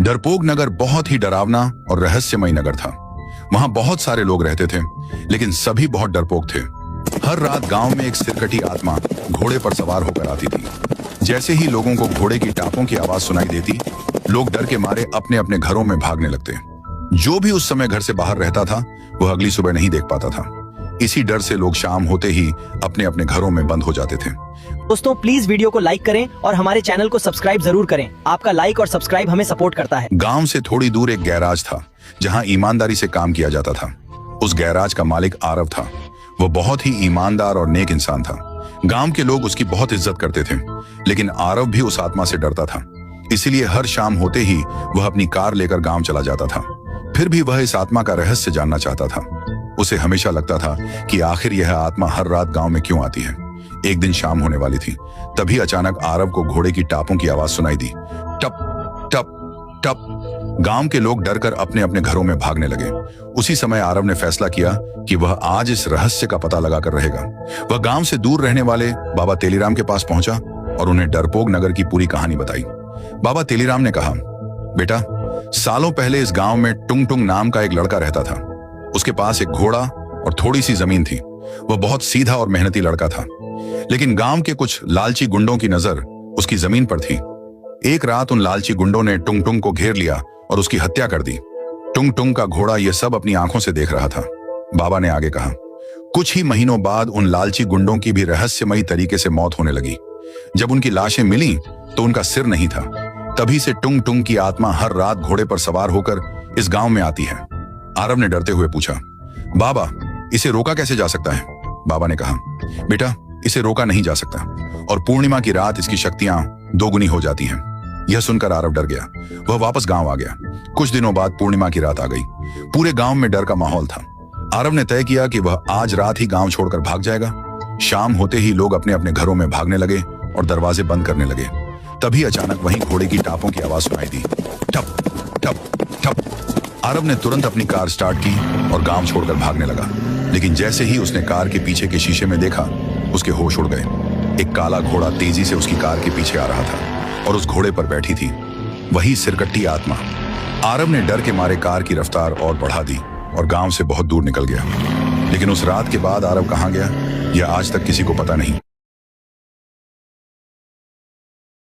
डरपोक नगर बहुत ही डरावना और रहस्यमय नगर था। वहां बहुत सारे लोग रहते थे, लेकिन सभी बहुत डरपोक थे। हर रात गांव में एक सिरकटी आत्मा घोड़े पर सवार होकर आती थी। जैसे ही लोगों को घोड़े की टापों की आवाज सुनाई देती, लोग डर के मारे अपने अपने घरों में भागने लगते। जो भी उस समय घर से बाहर रहता था, वह अगली सुबह नहीं देख पाता था। इसी डर से लोग शाम होते ही अपने अपने घरों में बंद हो जाते थे। दोस्तों प्लीज वीडियो को लाइक करें और हमारे चैनल को सब्सक्राइब जरूर करें। आपका लाइक और सब्सक्राइब हमें सपोर्ट करता है। गांव से थोड़ी दूर एक गैराज था, जहां ईमानदारी से काम किया जाता था। उस गैराज का मालिक आरव था। वो बहुत ही ईमानदार और नेक इंसान था। गांव के लोग उसकी बहुत इज्जत करते थे, लेकिन आरव भी उस आत्मा से डरता था। इसीलिए हर शाम होते ही वह अपनी कार लेकर गांव चला जाता था। फिर भी वह इस आत्मा का रहस्य जानना चाहता था। उसे हमेशा लगता था कि आखिर यह आत्मा हर रात गांव में क्यों आती है। एक दिन शाम होने वाली थी, तभी अचानक आरव को घोड़े की टापों की आवाज सुनाई दी। टप टप टप। गांव के लोग डरकर अपने अपने घरों में भागने लगे। उसी समय आरव ने फैसला किया कि वह आज इस रहस्य का पता लगाकर रहेगा। वह गांव से दूर रहने वाले बाबा तेलीराम के पास पहुंचा और उन्हें डरपोक नगर की पूरी कहानी बताई। बाबा तेलीराम ने कहा, बेटा, सालों पहले इस गांव में टुंग टुंग नाम का एक लड़का रहता था। उसके पास एक घोड़ा और थोड़ी सी जमीन थी। वह बहुत सीधा और मेहनती लड़का था, लेकिन गांव के कुछ लालची गुंडों की नजर उसकी जमीन पर थी। एक रात उन लालची गुंडों ने टुंग टुंग को घेर लिया और उसकी हत्या कर दी। टुंग टुंग का घोड़ा यह सब अपनी आंखों से देख रहा था। बाबा ने आगे कहा, कुछ ही महीनों बाद उन लालची गुंडों की भी रहस्यमयी तरीके से मौत होने लगी। जब उनकी लाशें मिली तो उनका सिर नहीं था। तभी से टुंग टुंग की आत्मा हर रात घोड़े पर सवार होकर इस गांव में आती है। आरव ने डरते हुए पूछा, बाबा, इसे रोका कैसे जा सकता है? बाबा ने कहा, बेटा, इसे रोका नहीं जा सकता और पूर्णिमा की रात इसकी शक्तियां दोगुनी हो जाती हैं। यह सुनकर आरव डर गया। वह वापस गांव आ गया। कुछ दिनों बाद पूर्णिमा की रात आ गई। पूरे गांव में डर का माहौल था। आरव ने तय किया कि वह आज रात ही गांव छोड़कर भाग जाएगा। शाम होते ही लोग अपने अपने घरों में भागने लगे और दरवाजे बंद करने लगे। तभी अचानक वहीं घोड़े की टापों की आवाज सुनाई दी। ठप ठप ठप। आरव ने तुरंत अपनी कार स्टार्ट की और गांव छोड़कर भागने लगा। लेकिन जैसे ही उसने कार के पीछे के शीशे में देखा, उसके होश उड़ गए। एक काला घोड़ा तेजी से उसकी कार के पीछे आ रहा था और उस घोड़े पर बैठी थी वही सिरकट्टी आत्मा। आरव ने डर के मारे कार की रफ्तार और बढ़ा दी और गांव से बहुत दूर निकल गया। लेकिन उस रात के बाद आरव कहाँ गया, यह आज तक किसी को पता नहीं।